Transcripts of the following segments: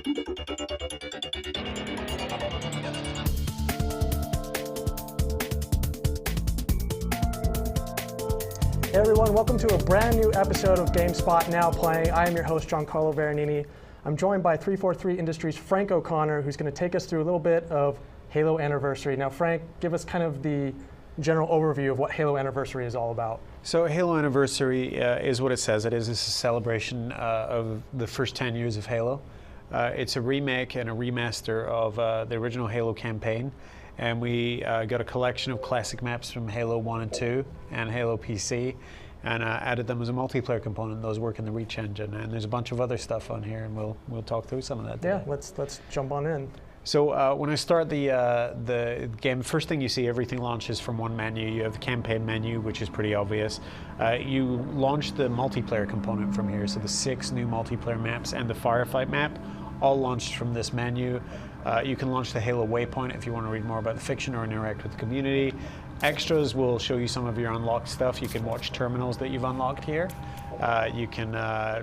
Hey everyone, welcome to a brand new episode of GameSpot Now Playing. I am your host, Giancarlo Veronini. I'm joined by 343 Industries' Frank O'Connor, who's going to take us through a little bit of Halo Anniversary. Now, Frank, give us kind of the general overview of what Halo Anniversary is all about. So Halo Anniversary is what it says it is. It's a celebration of the first 10 years of Halo. It's a remake and a remaster of the original Halo campaign. And we got a collection of classic maps from Halo 1 and 2 and Halo PC and added them as a multiplayer component. Those work in the Reach engine. And there's a bunch of other stuff on here, and we'll talk through some of that today. Yeah, let's jump on in. So when I start the game, first thing you see, everything launches from one menu. You have the campaign menu, which is pretty obvious. You launch the multiplayer component from here. So the 6 new multiplayer maps and the firefight map all launched from this menu. You can launch the Halo Waypoint if you want to read more about the fiction or interact with the community. Extras will show you some of your unlocked stuff. You can watch terminals that you've unlocked here. You can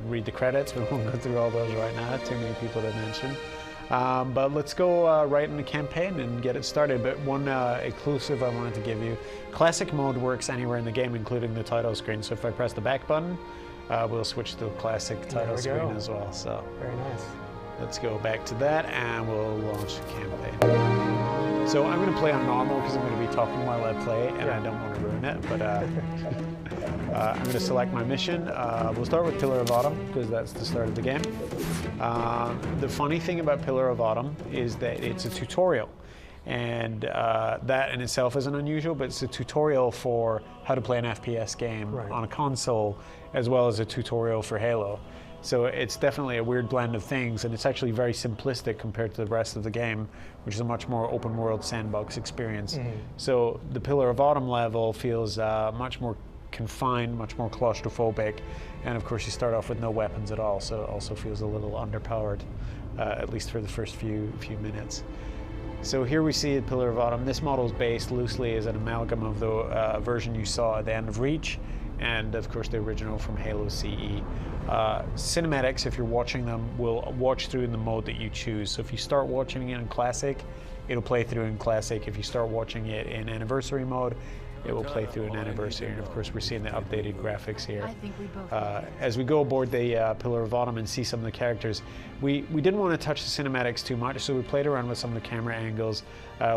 read the credits. We won't go through all those right now. Too many people to mention. But let's go right in the campaign and get it started. But one exclusive I wanted to give you. Classic mode works anywhere in the game, including the title screen. So if I press the back button, we'll switch to the classic title screen as well. So very nice. Let's go back to that and we'll launch the campaign. So I'm going to play on normal because I'm going to be talking while I play and I don't want to ruin it, but I'm going to select my mission. We'll start with Pillar of Autumn because that's the start of the game. The funny thing about Pillar of Autumn is that it's a tutorial. And that in itself isn't unusual, but it's a tutorial for how to play an FPS game on a console, as well as a tutorial for Halo. So it's definitely a weird blend of things, and it's actually very simplistic compared to the rest of the game, which is a much more open world sandbox experience. So the Pillar of Autumn level feels much more confined, much more claustrophobic, and of course you start off with no weapons at all, so it also feels a little underpowered, at least for the first few minutes. So here we see the Pillar of Autumn. This model is based loosely as an amalgam of the version you saw at the end of Reach, and of course the original from Halo CE. Cinematics, if you're watching them, will watch through in the mode that you choose. So if you start watching it in Classic, it'll play through in Classic. If you start watching it in Anniversary mode, it will play through in Anniversary. And of course we're seeing the updated graphics here. As we go aboard the Pillar of Autumn and see some of the characters, we didn't want to touch the cinematics too much, so we played around with some of the camera angles.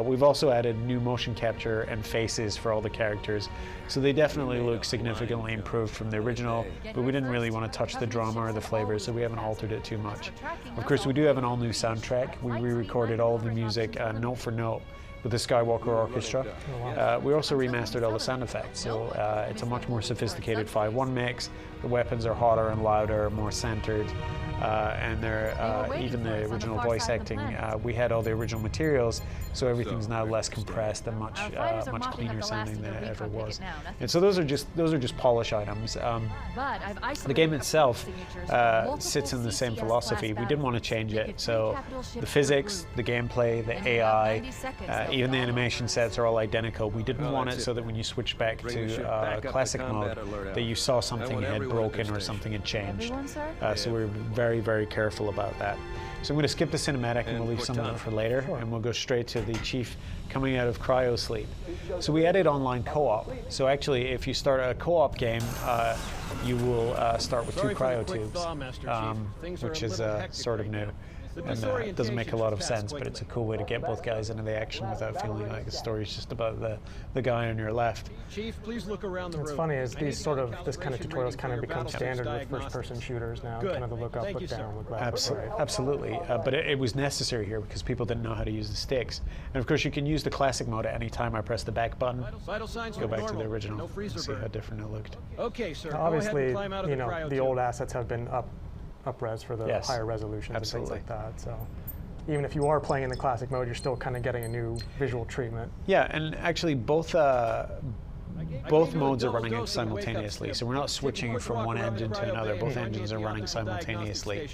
We've also added new motion capture and faces for all the characters, so they definitely look significantly improved from the original, but we didn't really want to touch the drama or the flavor, so we haven't altered it too much. Of course, we do have an all-new soundtrack. We re-recorded all of the music note for note with the Skywalker Orchestra. We also remastered all the sound effects, so it's a much more sophisticated 5.1 mix. The weapons are hotter and louder, more centered, and they're even the original voice acting. We had all the original materials, so everything's now less compressed and much cleaner sounding than it ever was. And so those are just polish items. The game itself sits in the same philosophy. We didn't want to change it, so the physics, the gameplay, the AI, even the animation sets are all identical. We didn't want it so that when you switch back to classic mode, that you saw something had broken or something had changed. So we were very, very careful about that. So I'm going to skip the cinematic and we'll leave some of it for later, and we'll go straight to the Chief coming out of cryo sleep. So we added online co-op. So actually, if you start a co-op game, you will start with 2 cryo tubes, which is sort of new. And it doesn't make a lot of sense, but it's a cool way to get both guys into the action without feeling like the story's just about the guy on your left. Chief, please look around the room. It's funny as this kind of tutorials kind of become standard with first-person shooters now. Kind of the look up, look down, look left, look right. Absolutely, but it was necessary here because people didn't know how to use the sticks. And of course, you can use the classic mode at any time I press the back button. Go back to the original. See how different it looked. Okay, sir. Obviously, you know, the old assets have been up-res for the higher resolutions and things like that. So even if you are playing in the classic mode, you're still kind of getting a new visual treatment. Yeah, and actually both modes are running simultaneously, so we're not switching from one engine to another. Both engines are running simultaneously.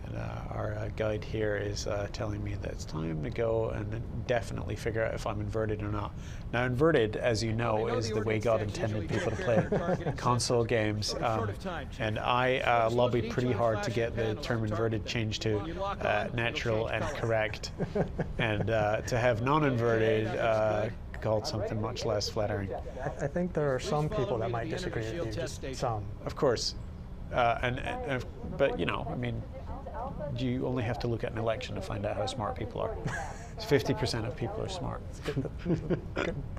And our guide here is telling me that it's time to go and definitely figure out if I'm inverted or not. Now, inverted, as you know, is the way God intended people to play console games. And I lobbied pretty hard to get the term inverted changed to natural and correct, and to have non-inverted called something much less flattering. I think there are some people that might disagree with you, just some. Of course. But, you know, I mean, you only have to look at an election to find out how smart people are. 50% of people are smart.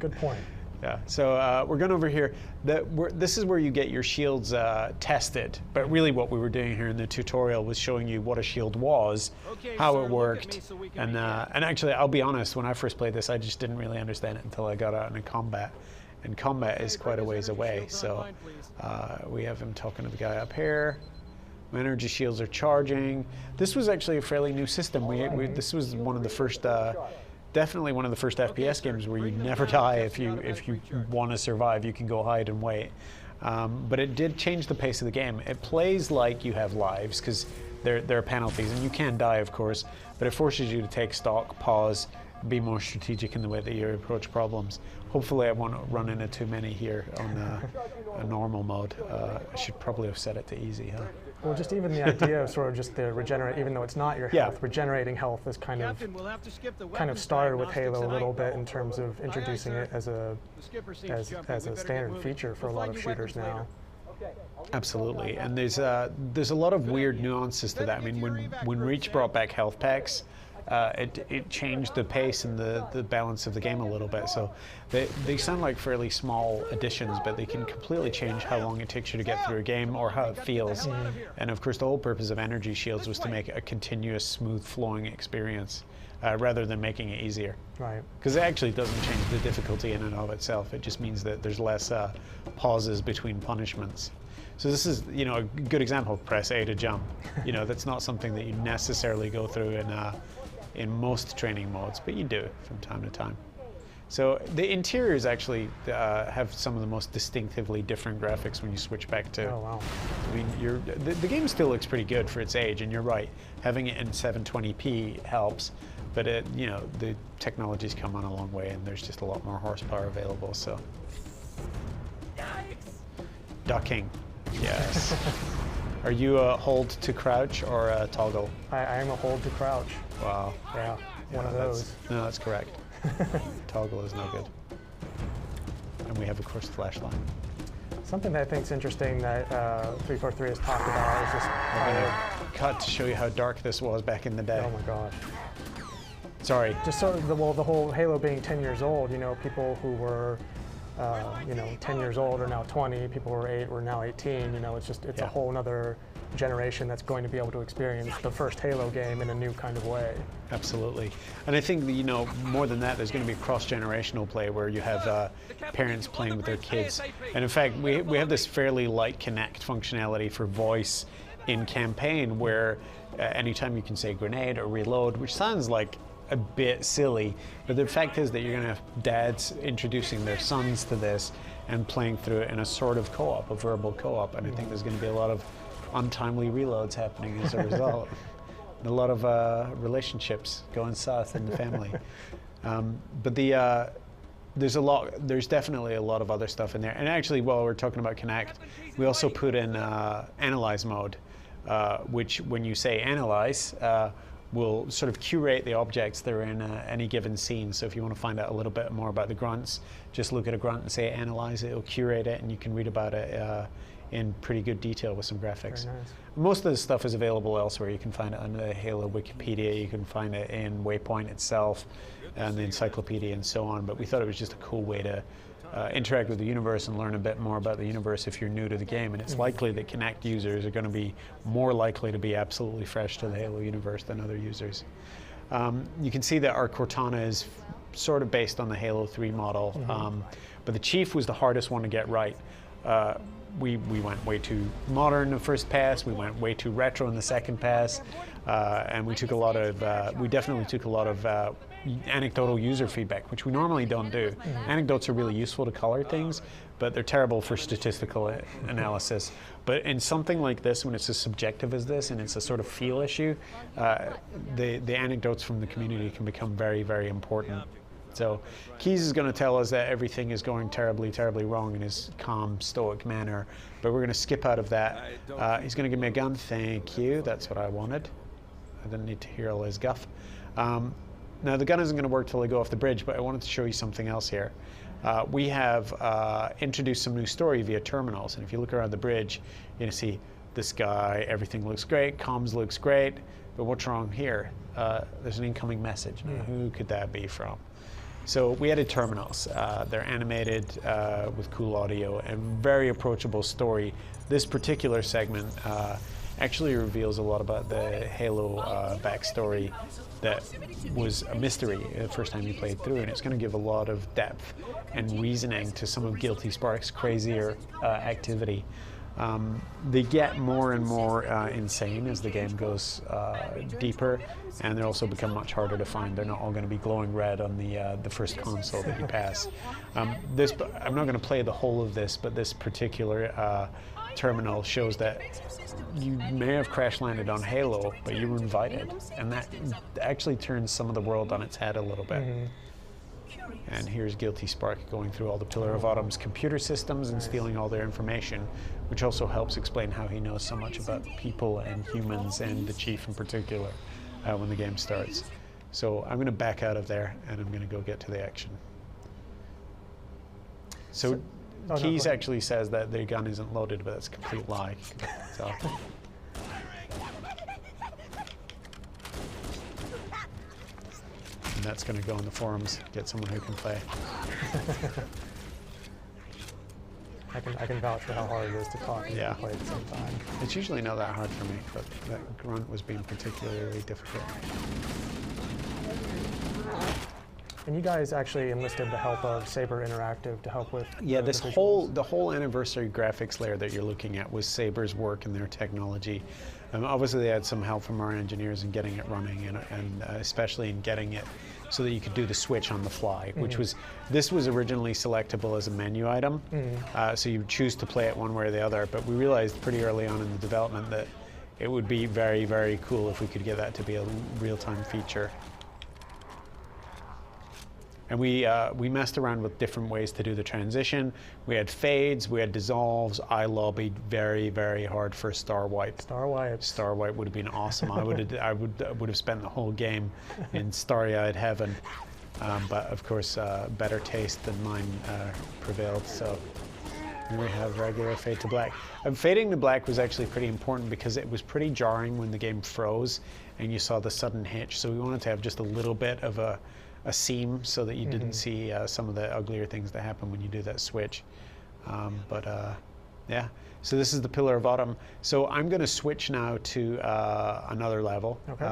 Good point. Yeah, so we're going over here. This is where you get your shields tested, but really what we were doing here in the tutorial was showing you what a shield was, how it worked, and actually, I'll be honest, when I first played this, I just didn't really understand it until I got out into combat, and combat is quite a ways away, so we have him talking to the guy up here. My energy shields are charging. This was actually a fairly new system. This was one of the first, definitely one of the first FPS games where you never die if you want to survive. You can go hide and wait. But it did change the pace of the game. It plays like you have lives because there are penalties, and you can die, of course. But it forces you to take stock, pause, be more strategic in the way that you approach problems. Hopefully, I won't run into too many here on a normal mode. I should probably have set it to easy, huh? Well, just even the idea of sort of just the regenerate, even though it's not your health, regenerating health is kind of started with Halo a little bit in terms of introducing it as a standard feature for a lot of shooters now. Absolutely, and there's a lot of weird nuances to that. I mean, when Reach brought back health packs, it changed the pace and the balance of the game a little bit. So they sound like fairly small additions, but they can completely change how long it takes you to get through a game or how it feels. And of course, the whole purpose of energy shields was to make it a continuous, smooth flowing experience rather than making it easier. Right. Because it actually doesn't change the difficulty in and of itself. It just means that there's less pauses between punishments. So this is, you know, a good example of press A to jump. You know, that's not something that you necessarily go through in most training modes, but you do from time to time. So the interiors actually have some of the most distinctively different graphics when you switch back to. Oh wow! I mean, the game still looks pretty good for its age, and you're right. Having it in 720p helps, but you know, the technology's come on a long way, and there's just a lot more horsepower available. So. Ducking, yes. Are you a hold to crouch or a toggle? I am a hold to crouch. Wow. Yeah, one of those. No, that's correct. Toggle is no good. And we have, of course, the flashlight. Something that I think is interesting that 343 has talked about is this. I'm going to cut to show you how dark this was back in the day. Oh my gosh. Sorry. Just sort of the whole Halo being 10 years old, you know, people who were, you know, 10 years old are now 20, people who were 8 were now 18, you know, it's a whole nother generation that's going to be able to experience the first Halo game in a new kind of way. Absolutely. And I think that, you know, more than that, there's going to be cross-generational play where you have parents playing with their kids. And in fact, we have this fairly light Kinect functionality for voice in campaign where anytime you can say grenade or reload, which sounds like a bit silly, but the fact is that you're going to have dads introducing their sons to this and playing through it in a sort of co-op, a verbal co-op, and I think there's going to be a lot of untimely reloads happening as a result. And a lot of relationships going south in the family. But there's definitely a lot of other stuff in there. And actually, while we're talking about Kinect, we also put in analyze mode, which when you say analyze, will sort of curate the objects that are in any given scene. So if you want to find out a little bit more about the grunts, just look at a grunt and say analyze it, it'll curate it, and you can read about it in pretty good detail with some graphics. Very nice. Most of the stuff is available elsewhere. You can find it on the Halo Wikipedia, you can find it in Waypoint itself, and the encyclopedia and so on, but we thought it was just a cool way to interact with the universe and learn a bit more about the universe if you're new to the game, and it's likely that Kinect users are going to be more likely to be absolutely fresh to the Halo universe than other users. You can see that our Cortana is sort of based on the Halo 3 model, but the Chief was the hardest one to get right. We went way too modern the first pass, we went way too retro in the second pass. and we took a lot of, we definitely took a lot of anecdotal user feedback, which we normally don't do. Anecdotes are really useful to color things, but they're terrible for statistical analysis. But in something like this, when it's as subjective as this, and it's a sort of feel issue, the anecdotes from the community can become very, very important. So Keys is going to tell us that everything is going terribly, terribly wrong in his calm, stoic manner, but we're going to skip out of that. He's going to give me a gun. Thank you. That's what I wanted. I didn't need to hear all his guff. Now, the gun isn't going to work till I go off the bridge, but I wanted to show you something else here. We have introduced some new story via terminals, and if you look around the bridge, you're going to see the sky, everything looks great, comms looks great, but what's wrong here? There's an incoming message. Now, who could that be from? So we added terminals. They're animated with cool audio and very approachable story. This particular segment actually reveals a lot about the Halo backstory that was a mystery the first time you played through, and it's going to give a lot of depth and reasoning to some of Guilty Spark's crazier activity. They get more and more insane as the game goes deeper, and they also become much harder to find. They're not all going to be glowing red on the first console that you pass. I'm not going to play the whole of this, but this particular terminal shows that you may have crash landed on Halo, but you were invited, and that actually turns some of the world on its head a little bit. And here's Guilty Spark going through all the Pillar of Autumn's computer systems and stealing all their information, which also helps explain how he knows so much about people and humans, and the Chief in particular, when the game starts. So I'm going to back out of there, and I'm going to go get to the action. So Keys actually says that the gun isn't loaded, but that's a complete lie. So. And that's going to go on the forums, get someone who can play. I can vouch for how hard it is to talk and play at the same time. It's usually not that hard for me, but that grunt was being particularly difficult. And you guys actually enlisted the help of Saber Interactive to help with the whole anniversary graphics layer that you're looking at was Saber's work and their technology. Obviously, they had some help from our engineers in getting it running, and especially in getting it so that you could do the switch on the fly, which this was originally selectable as a menu item, so you choose to play it one way or the other. But we realized pretty early on in the development that it would be very, very cool if we could get that to be a real-time feature. And we messed around with different ways to do the transition. We had fades, we had dissolves. I lobbied very, very hard for Star Wipe. Star Wipe. Star Wipe would have been awesome. I would have spent the whole game in starry-eyed heaven. But of course, better taste than mine prevailed. So here we have regular fade to black. Fading to black was actually pretty important because it was pretty jarring when the game froze and you saw the sudden hitch. So we wanted to have just a little bit of a seam so that you didn't see some of the uglier things that happen when you do that switch. Yeah, so this is the Pillar of Autumn. So I'm going to switch now to another level. Okay.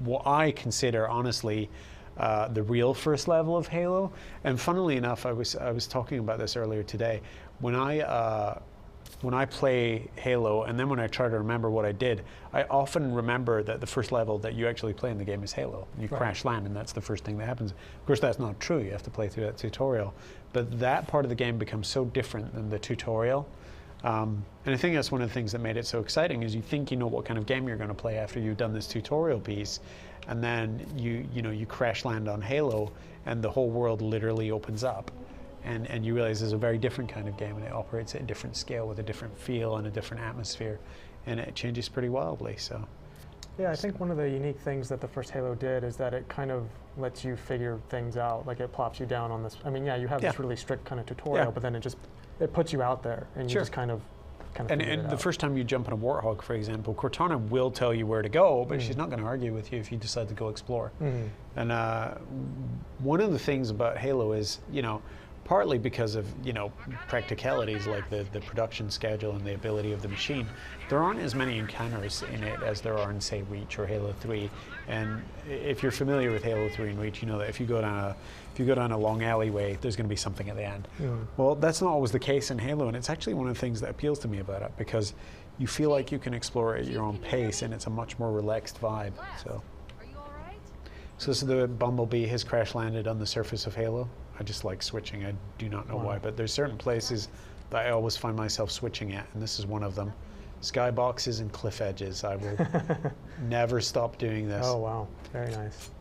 What I consider, honestly, the real first level of Halo. And funnily enough, I was talking about this earlier today. When I play Halo, and then when I try to remember what I did, I often remember that the first level that you actually play in the game is Halo. You crash land, and that's the first thing that happens. Of course, that's not true. You have to play through that tutorial. But that part of the game becomes so different than the tutorial. And I think that's one of the things that made it so exciting, is you think you know what kind of game you're going to play after you've done this tutorial piece, and then you crash land on Halo, and the whole world literally opens up. And you realize there's a very different kind of game, and it operates at a different scale with a different feel and a different atmosphere, and it changes pretty wildly. So, yeah, I think one of the unique things that the first Halo did is that it kind of lets you figure things out. Like, it plops you down on this. I mean, yeah, you have this really strict kind of tutorial, but then it puts you out there, and you just kind of and the first time you jump on a Warthog, for example, Cortana will tell you where to go, but she's not going to argue with you if you decide to go explore. And one of the things about Halo is, partly because of practicalities like the production schedule and the ability of the machine, there aren't as many encounters in it as there are in, say, Reach or Halo 3. And if you're familiar with Halo 3 and Reach, you know that if you go down a long alleyway, there's going to be something at the end. Well, that's not always the case in Halo, and it's actually one of the things that appeals to me about it, because you feel like you can explore at your own pace, and it's a much more relaxed vibe. So this is the Bumblebee. His crash landed on the surface of Halo. I just like switching. I do not know why, but there's certain places that I always find myself switching at, and this is one of them. Skyboxes and cliff edges. I will never stop doing this. Oh, wow. Very nice.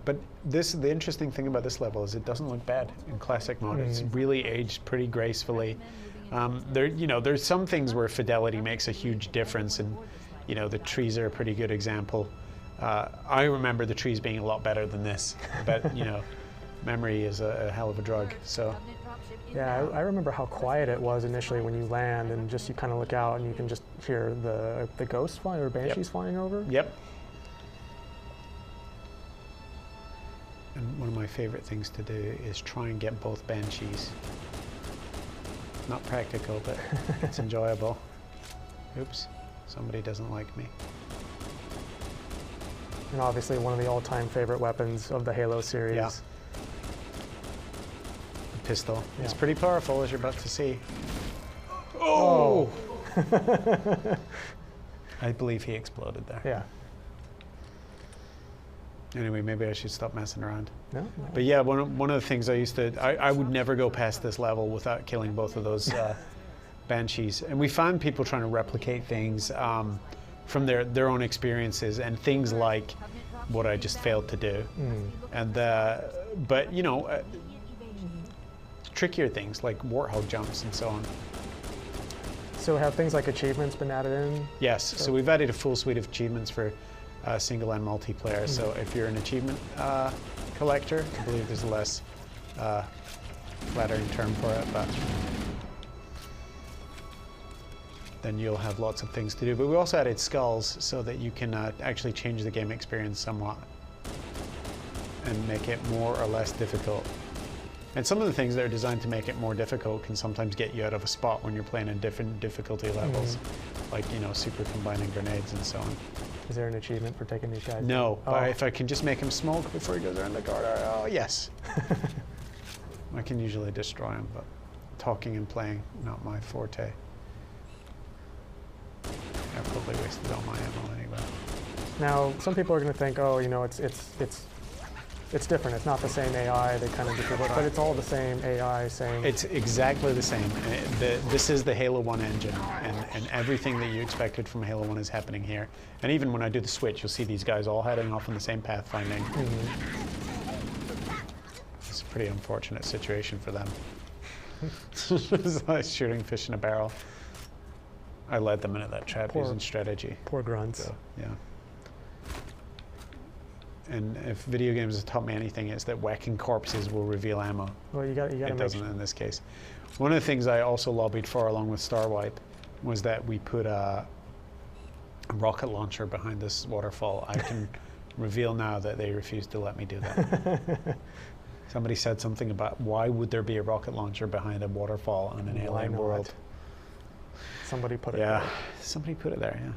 But the interesting thing about this level is it doesn't look bad in classic mode. It's really aged pretty gracefully. There's some things where fidelity makes a huge difference, and the trees are a pretty good example. I remember the trees being a lot better than this, but memory is a hell of a drug. So yeah, I remember how quiet it was initially when you land, and just you kind of look out and you can just hear the ghosts flying or banshees flying over. Yep. And one of my favorite things to do is try and get both banshees. Not practical, but it's enjoyable. Oops, somebody doesn't like me. And obviously one of the all-time favorite weapons of the Halo series. Yeah. The pistol. Yeah. It's pretty powerful, as you're about to see. Oh! I believe he exploded there. Yeah. Anyway, maybe I should stop messing around. No? But yeah, one of the things I would never go past this level without killing both of those banshees. And we found people trying to replicate things from their own experiences, and things like what I just failed to do. And but trickier things like warthog jumps and so on. So have things like achievements been added in? Yes, so we've added a full suite of achievements for single and multiplayer. So if you're an achievement collector, I believe there's a less flattering term for it, but then you'll have lots of things to do. But we also added skulls so that you can actually change the game experience somewhat and make it more or less difficult. And some of the things that are designed to make it more difficult can sometimes get you out of a spot when you're playing in different difficulty levels, like super combining grenades and so on. Is there an achievement for taking these guys? No, but if I can just make him smoke before he goes around the corner, oh yes. I can usually destroy him, but talking and playing, not my forte. I probably wasted all my ammo anyway. Now, some people are going to think, oh, it's different. It's not the same AI. They kind of different, but it's all the same AI. Same. It's exactly the same. This is the Halo 1 engine, and everything that you expected from Halo 1 is happening here. And even when I do the switch, you'll see these guys all heading off on the same pathfinding. It's a pretty unfortunate situation for them. It's like shooting fish in a barrel. I led them into that trap using strategy. Poor grunts. So, yeah. And if video games have taught me anything, it's that whacking corpses will reveal ammo. Well, you got It doesn't in this case. One of the things I also lobbied for, along with Starwipe, was that we put a rocket launcher behind this waterfall. I can reveal now that they refused to let me do that. Somebody said something about why would there be a rocket launcher behind a waterfall on an alien world? Somebody put it there. Yeah, somebody put it there, yeah.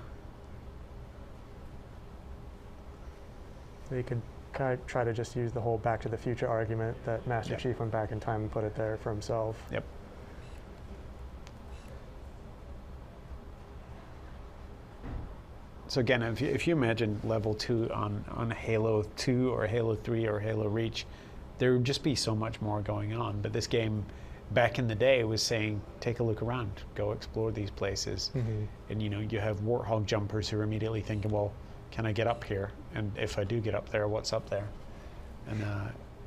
They could kind of try to just use the whole Back to the Future argument that Master Chief went back in time and put it there for himself. Yep. So again, if you imagine level 2 on Halo 2 or Halo 3 or Halo Reach, there would just be so much more going on. But this game, back in the day, was saying, take a look around, go explore these places. And you have warthog jumpers who are immediately thinking, well, can I get up here? And if I do get up there, what's up there? And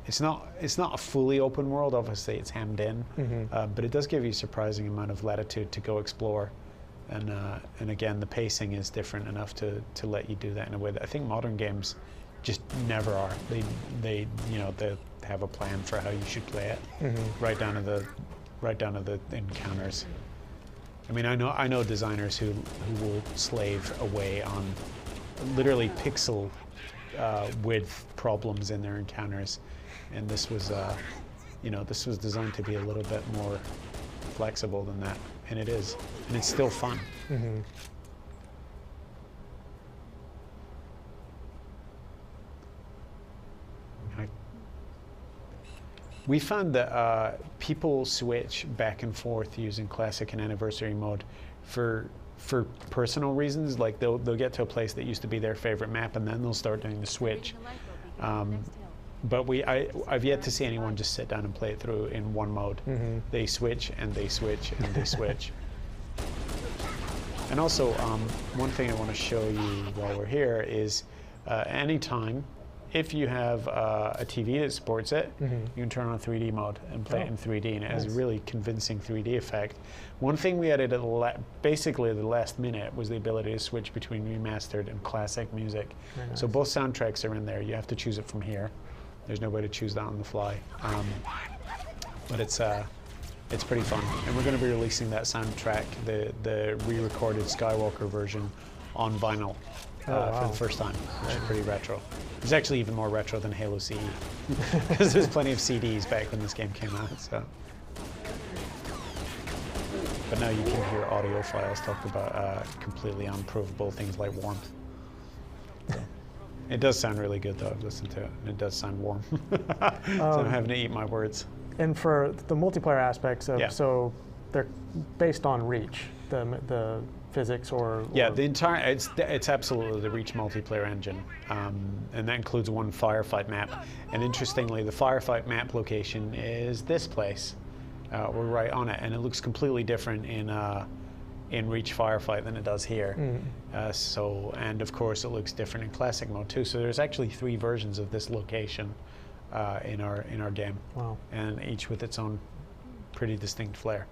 it's not a fully open world. Obviously, it's hemmed in, but it does give you a surprising amount of latitude to go explore. And again, the pacing is different enough to let you do that in a way that I think modern games just never are. They have a plan for how you should play it, right down to the encounters. I mean, I know designers who will slave away on literally pixel width problems in their encounters, and this was designed to be a little bit more flexible than that, and it is, and it's still fun. We found that people switch back and forth using classic and anniversary mode for personal reasons. Like they'll get to a place that used to be their favorite map, and then they'll start doing the switch. But I've yet to see anyone just sit down and play it through in one mode. They switch and they switch and they switch. And also, one thing I want to show you while we're here is anytime, if you have a TV that supports it, you can turn on 3D mode and play it in 3D, and it has a really convincing 3D effect. One thing we added basically at the last minute was the ability to switch between remastered and classic music. Nice. So both soundtracks are in there. You have to choose it from here. There's no way to choose that on the fly. But it's pretty fun. And we're going to be releasing that soundtrack, the re-recorded Skywalker version, on vinyl for the first time, which is pretty retro. It's actually even more retro than Halo CE, because there's plenty of CDs back when this game came out. So. But now you can hear audio files talk about completely unprovable things like warmth. So. It does sound really good, though. I've listened to it, and it does sound warm. So I'm having to eat my words. And for the multiplayer aspects of, so they're based on Reach, the physics or the entire, it's absolutely the Reach multiplayer engine. And that includes one firefight map. And interestingly, the firefight map location is this place. We're right on it, and it looks completely different in Reach Firefight than it does here. And of course it looks different in classic mode too. So there's actually 3 versions of this location in our game. Wow. And each with its own pretty distinct flair.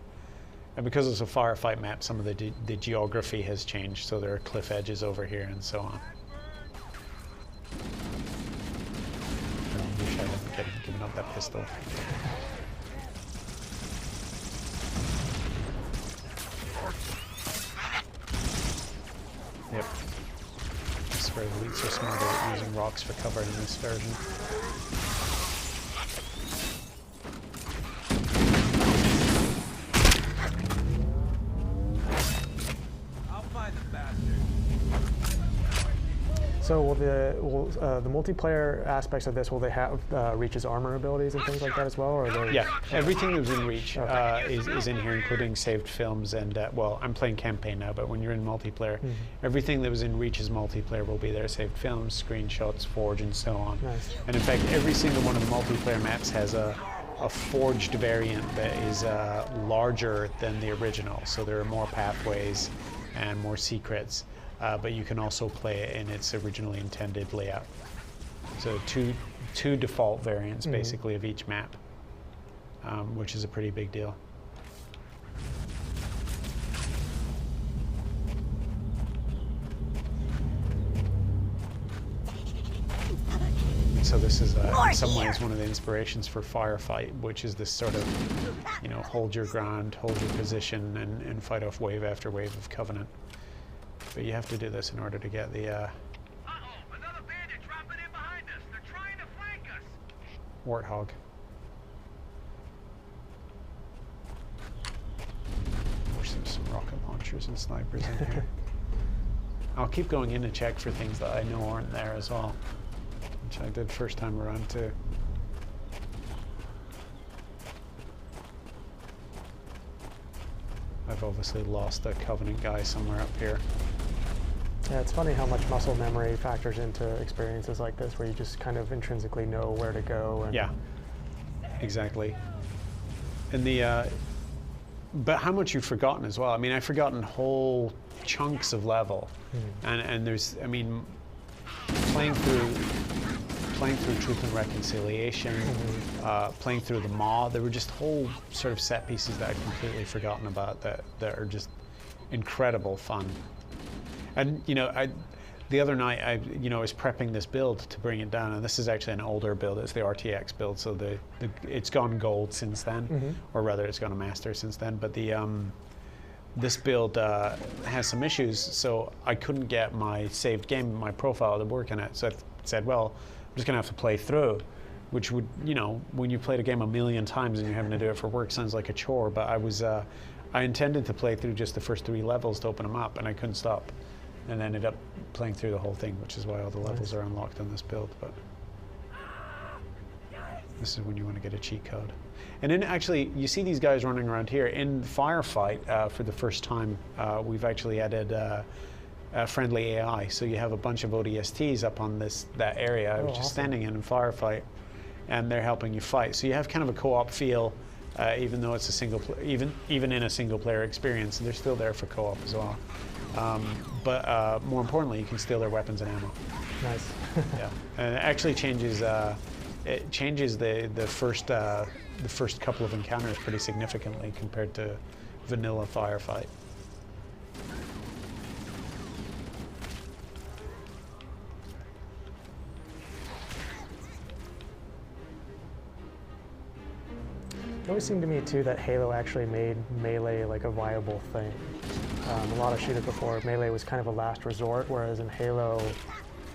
And because it's a firefight map, some of the geography has changed, so there are cliff edges over here and so on. I wish I hadn't given up that pistol. Yep. I swear the elites are smarter at using rocks for cover in this version. I'll find the bastard. So will the multiplayer aspects of this, will they have Reach's armor abilities and things like that as well? Or Everything that was in Reach is in here, including saved films and, well, I'm playing campaign now, but when you're in multiplayer, everything that was in Reach's multiplayer will be there, saved films, screenshots, Forge, and so on. Nice. And in fact, every single one of the multiplayer maps has a forged variant that is larger than the original, so there are more pathways and more secrets. But you can also play it in its originally intended layout. So two default variants, basically, of each map, which is a pretty big deal. So this is, in some ways, one of the inspirations for Firefight, which is this sort of, hold your ground, hold your position, and fight off wave after wave of Covenant. But you have to do this in order to get the Another bandit dropping in behind us. They're trying to flank us. Warthog. Wish there was some rocket launchers and snipers in here. I'll keep going in to check for things that I know aren't there as well, which I did first time around too. I've obviously lost a Covenant guy somewhere up here. Yeah, it's funny how much muscle memory factors into experiences like this, where you just kind of intrinsically know where to go. And yeah, exactly. And but how much you've forgotten as well. I mean, I've forgotten whole chunks of level, and there's, I mean, playing through Truth and Reconciliation, playing through the Maw, there were just whole sort of set pieces that I'd completely forgotten about that are just incredible fun. And the other night I was prepping this build to bring it down, and this is actually an older build. It's the RTX build, so it's gone gold since then, or rather it's gone a master since then. But this build has some issues, so I couldn't get my saved game, my profile to work in it. So I said, well, I'm just gonna have to play through, which would, when you played a game a million times and you're having to do it for work, sounds like a chore. But I intended to play through just the first 3 levels to open them up, and I couldn't stop, and ended up playing through the whole thing, which is why all the levels are unlocked on this build. But This is when you want to get a cheat code. And then actually, you see these guys running around here. In Firefight, for the first time, we've actually added friendly AI. So you have a bunch of ODSTs up on that area, which is awesome. standing in Firefight, and they're helping you fight. So you have kind of a co-op feel, even though it's a even in a single player experience. They're still there for co-op as well. But more importantly, you can steal their weapons and ammo. Nice. Yeah, and it actually changes. It changes the first couple of encounters pretty significantly compared to vanilla Firefight. It always seemed to me too that Halo actually made melee like a viable thing. A lot of shooters before, melee was kind of a last resort, whereas in Halo,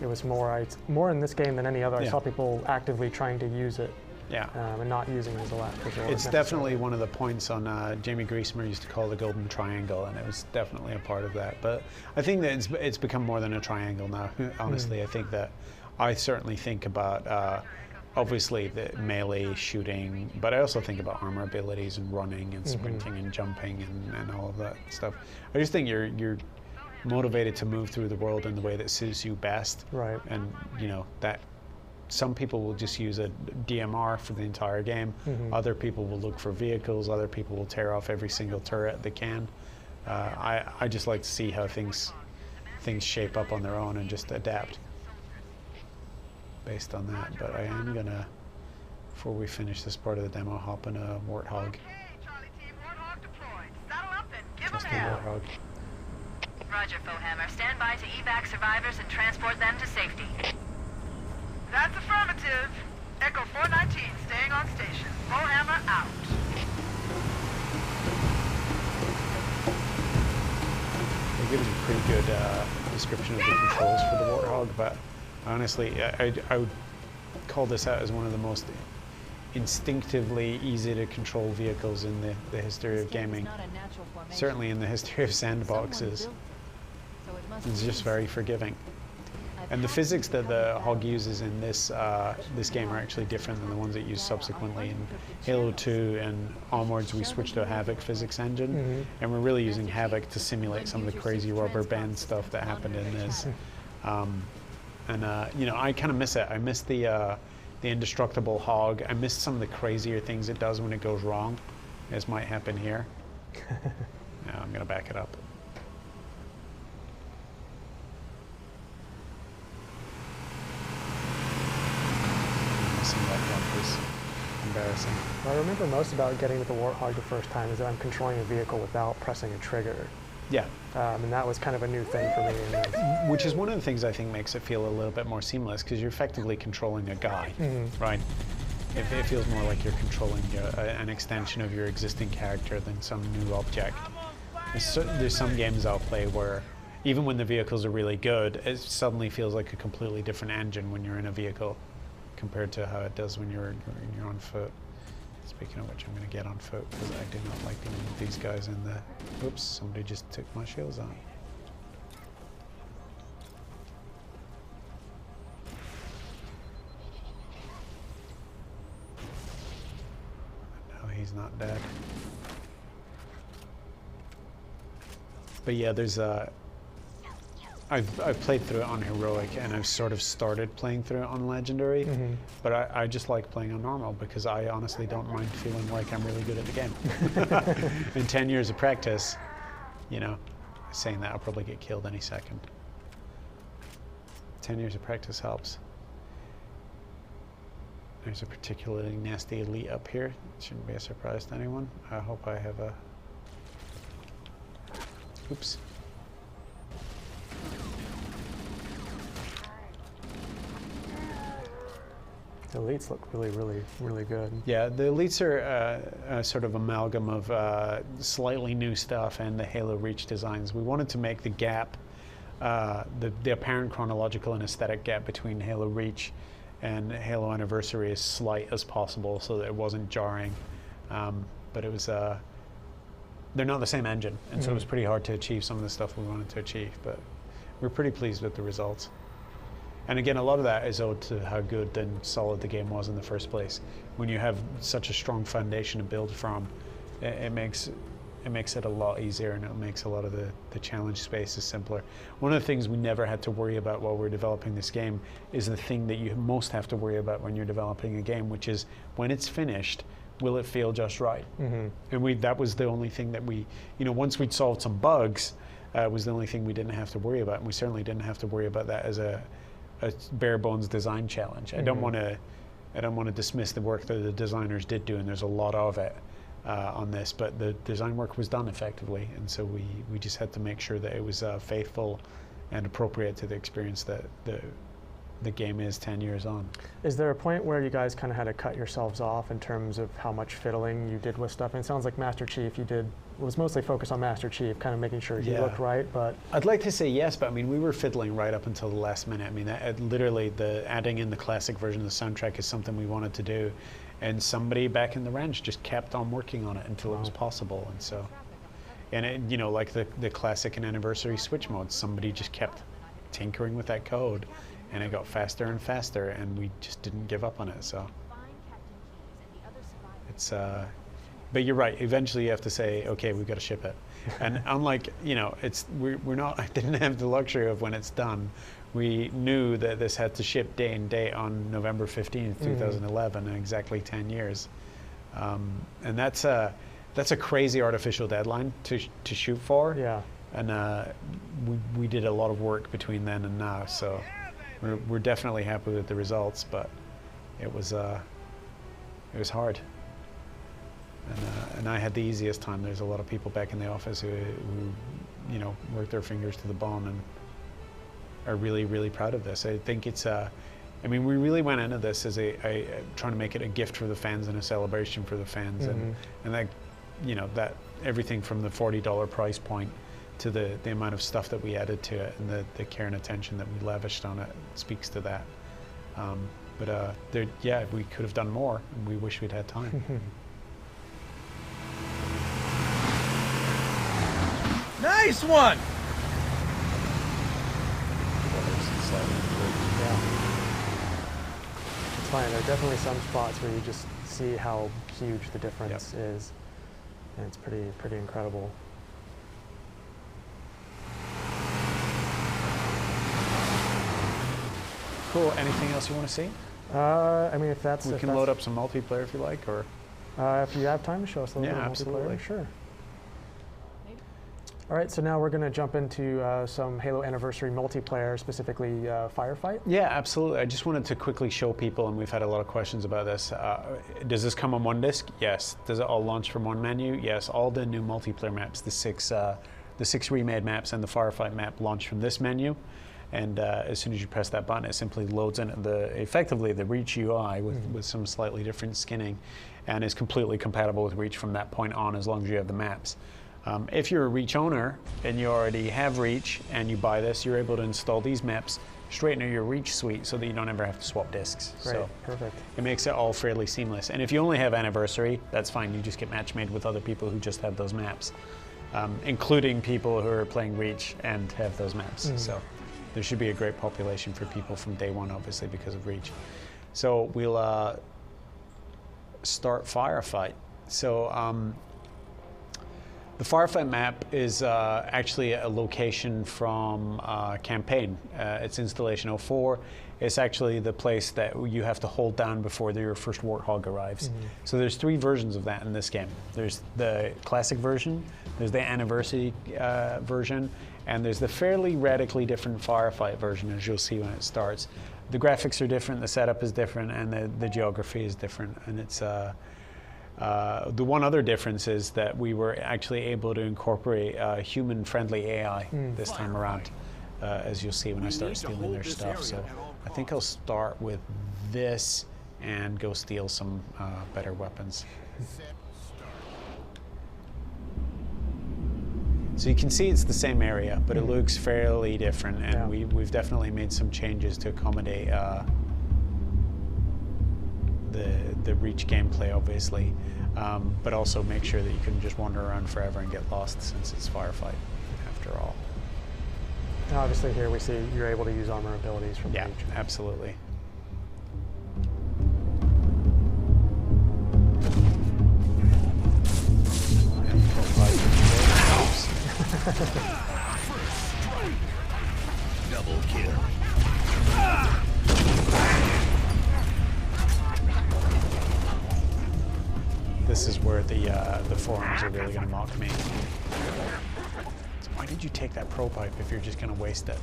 it was more in this game than any other. I saw people actively trying to use it, Yeah. And not using it as a last resort. It's definitely one of the points on Jamie Griesemer used to call the golden triangle, and it was definitely a part of that. But I think that it's become more than a triangle now. Honestly, I think that I certainly think about obviously the melee shooting, but I also think about armor abilities and running and sprinting and jumping and all of that stuff. I just think you're motivated to move through the world in the way that suits you best. Right. And you know that some people will just use a DMR for the entire game. Other people will look for vehicles. Other people will tear off every single turret they can. I just like to see how things shape up on their own and just adapt based on that. But I am gonna, before we finish this part of the demo, hop in a Warthog. Okay, Charlie Team, Warthog deployed. Saddle up and give Just a them hell. Warthog. Roger, Fohammer. Stand by to evac survivors and transport them to safety. That's affirmative. Echo 419 staying on station. Bowhammer out. It gives a pretty good description of the controls for the Warthog, but honestly, I would call this out as one of the most instinctively easy to control vehicles in the history of gaming. Certainly in the history of sandboxes. It's just very forgiving. And the physics that the Hog uses in this game are actually different than the ones it used subsequently. In Halo 2 and onwards, we switched to a Havoc physics engine, and we're really using Havoc to simulate some of the crazy rubber band stuff that happened in this. You know, I kind of miss it. I miss the indestructible Hog. I miss some of the crazier things it does when it goes wrong, as might happen here. Now I'm gonna back it up. Missing that jump is embarrassing. What I remember most about getting with the Warthog the first time is that I'm controlling a vehicle without pressing a trigger. Yeah. And that was kind of a new thing for me. And Which is one of the things I think makes it feel a little bit more seamless, because you're effectively controlling a guy, right? It feels more like you're controlling an extension of your existing character than some new object. There's some games I'll play where even when the vehicles are really good, it suddenly feels like a completely different engine when you're in a vehicle compared to how it does when you're on foot. Speaking of which, I'm going to get on foot because I do not like dealing with these guys in the... Oops, somebody just took my shields out. No, he's not dead. But yeah, there's I've played through it on Heroic, and I've sort of started playing through it on Legendary, but I just like playing on Normal because I honestly don't mind feeling like I'm really good at the game. In 10 years of practice, you know, saying that I'll probably get killed any second. 10 years of practice helps. There's a particularly nasty elite up here. Shouldn't be a surprise to anyone. I hope I have a... Oops. the elites look really, really, really good. Yeah, the elites are a sort of amalgam of slightly new stuff and the Halo Reach designs. We wanted to make the gap, the apparent chronological and aesthetic gap between Halo Reach and Halo Anniversary as slight as possible so that it wasn't jarring. But it was, they're not the same engine, and so it was pretty hard to achieve some of the stuff we wanted to achieve, but we're pretty pleased with the results. And again, a lot of that is owed to how good and solid the game was in the first place. When you have such a strong foundation to build from, it makes it a lot easier, and it makes a lot of the challenge spaces simpler. One of the things we never had to worry about while we're developing this game is the thing that you most have to worry about when you're developing a game, which is when it's finished, will it feel just right? And that was the only thing that we, once we'd solved some bugs, was the only thing we didn't have to worry about. And we certainly didn't have to worry about that as a bare bones design challenge. I don't want to dismiss the work that the designers did do, and there's a lot of it on this, but the design work was done effectively, and so we just had to make sure that it was faithful and appropriate to the experience that the game is 10 years on. Is there a point where you guys kind of had to cut yourselves off in terms of how much fiddling you did with stuff? And it sounds like Master Chief was mostly focused on Master Chief, kind of making sure he looked right, but... I'd like to say yes, but I mean, we were fiddling right up until the last minute. I mean, literally, the adding in the classic version of the soundtrack is something we wanted to do, and somebody back in the ranch just kept on working on it until it was possible, and so... And it, like the classic and anniversary Switch modes, somebody just kept tinkering with that code, and it got faster and faster, and we just didn't give up on it, so... It's, but you're right, eventually you have to say, okay, we've got to ship it. And unlike, we're not, I didn't have the luxury of when it's done. We knew that this had to ship day and date on November 15th, 2011, in exactly 10 years. And that's a crazy artificial deadline to shoot for. Yeah. And we did a lot of work between then and now, so we're definitely happy with the results, but it was hard. And I had the easiest time. There's a lot of people back in the office who work their fingers to the bone and are really, really proud of this. I think it's, we really went into this as trying to make it a gift for the fans and a celebration for the fans, and that, that everything from the $40 price point to the amount of stuff that we added to it and the care and attention that we lavished on it speaks to that. But we could have done more, and we wish we'd had time. Nice one! Yeah. It's funny, there are definitely some spots where you just see how huge the difference is, and it's pretty incredible. Cool. Anything else you want to see? If that's... We can load up some multiplayer if you like, or... if you have time to show us a little bit of multiplayer, sure. All right, so now we're going to jump into some Halo Anniversary multiplayer, specifically Firefight. Yeah, absolutely. I just wanted to quickly show people, and we've had a lot of questions about this. Does this come on one disc? Yes. Does it all launch from one menu? Yes. All the new multiplayer maps, the six remade maps and the Firefight map launch from this menu. And as soon as you press that button, it simply loads in effectively the Reach UI with some slightly different skinning, and is completely compatible with Reach from that point on, as long as you have the maps. If you're a Reach owner and you already have Reach and you buy this, you're able to install these maps straight into your Reach suite so that you don't ever have to swap discs. Great, so perfect. It makes it all fairly seamless. And if you only have Anniversary, that's fine. You just get match made with other people who just have those maps, including people who are playing Reach and have those maps. So there should be a great population for people from day one, obviously, because of Reach. So we'll start Firefight. So the Firefight map is actually a location from Campaign. It's Installation 04. It's actually the place that you have to hold down before your first Warthog arrives. So there's 3 versions of that in this game. There's the classic version, there's the Anniversary version, and there's the fairly radically different Firefight version, as you'll see when it starts. The graphics are different, the setup is different, and the geography is different. And it's the one other difference is that we were actually able to incorporate human-friendly AI this time around, as you'll see when I start stealing their stuff. So I think I'll start with this and go steal some better weapons. So you can see it's the same area, but it looks fairly different, and we've definitely made some changes to accommodate the Reach gameplay, obviously, but also make sure that you can just wander around forever and get lost, since it's Firefight, after all. obviously here we see you're able to use armor abilities from Yeah, Mage. absolutely. Double kill. This is where the forums are really going to mock me. So why did you take that pro pipe if you're just going to waste it?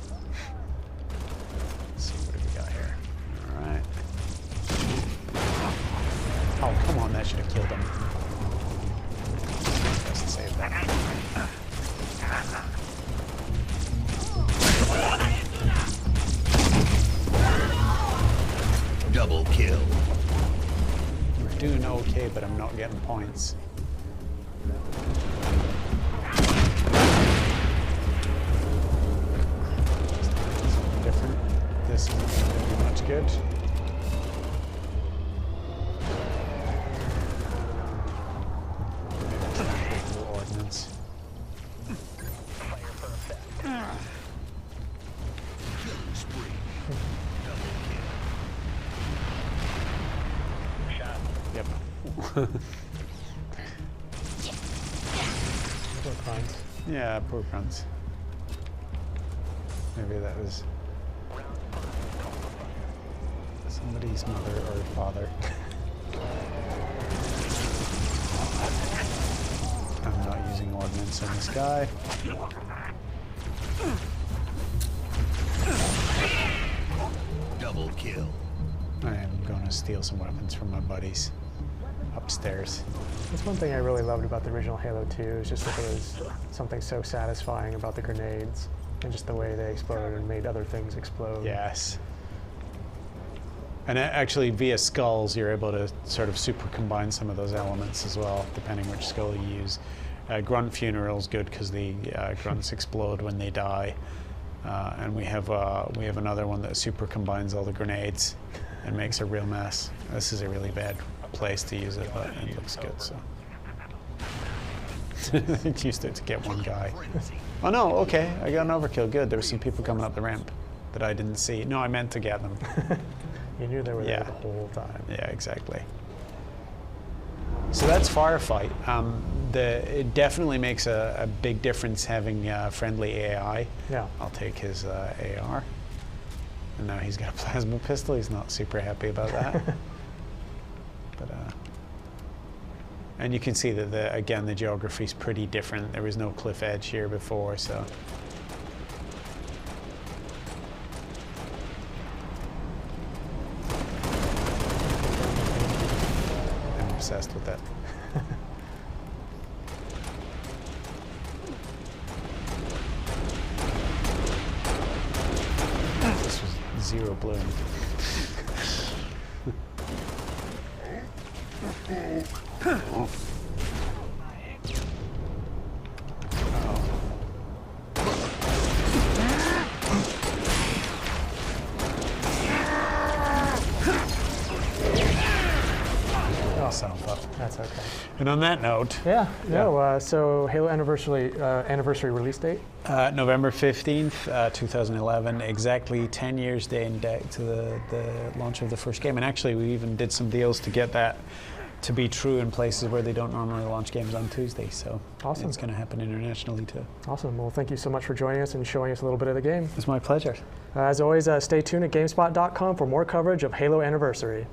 Let's see, what do we got here? All right. Oh, come on, that should have killed him. Best save that. Double kill. We're doing okay, but I'm not getting points. Different. This isn't going to be much good. Maybe it's not a little ordnance. Yep. Poor Grunts. Yeah, poor grunts. Maybe that was somebody's mother or father. I'm not using ordnance on this guy. Double kill. I am going to steal some weapons from my buddies upstairs. That's one thing I really loved about the original Halo 2 is just that there was something so satisfying about the grenades and just the way they exploded and made other things explode. Yes. And actually, via skulls, you're able to sort of super combine some of those elements as well, depending which skull you use. Grunt Funeral's good because the grunts explode when they die, and we have another one that super combines all the grenades and makes a real mess. This is a really bad place to use it, but it looks good. So I used it to get one guy. Oh no, okay, I got an overkill. Good. There were some people coming up the ramp that I didn't see. No, I meant to get them. You knew they were Yeah. there the whole time. Yeah, exactly. So that's Firefight. It definitely makes a big difference having friendly AI. Yeah. I'll take his AR. And now he's got a plasma pistol. He's not super happy about that. But and you can see that again the geography is pretty different. There was no cliff edge here before, so. I'm obsessed with that. This was zero bloom. Oh, son of a fuck. That's okay. And on that note, Yeah, no, so Halo anniversary release date? November 15th, 2011, exactly 10 years day and date to the launch of the first game. And actually, we even did some deals to get that to be true in places where they don't normally launch games on Tuesday. So Awesome. It's going to happen internationally too. Awesome. Well, thank you so much for joining us and showing us a little bit of the game. It's my pleasure. As always, stay tuned at GameSpot.com for more coverage of Halo Anniversary.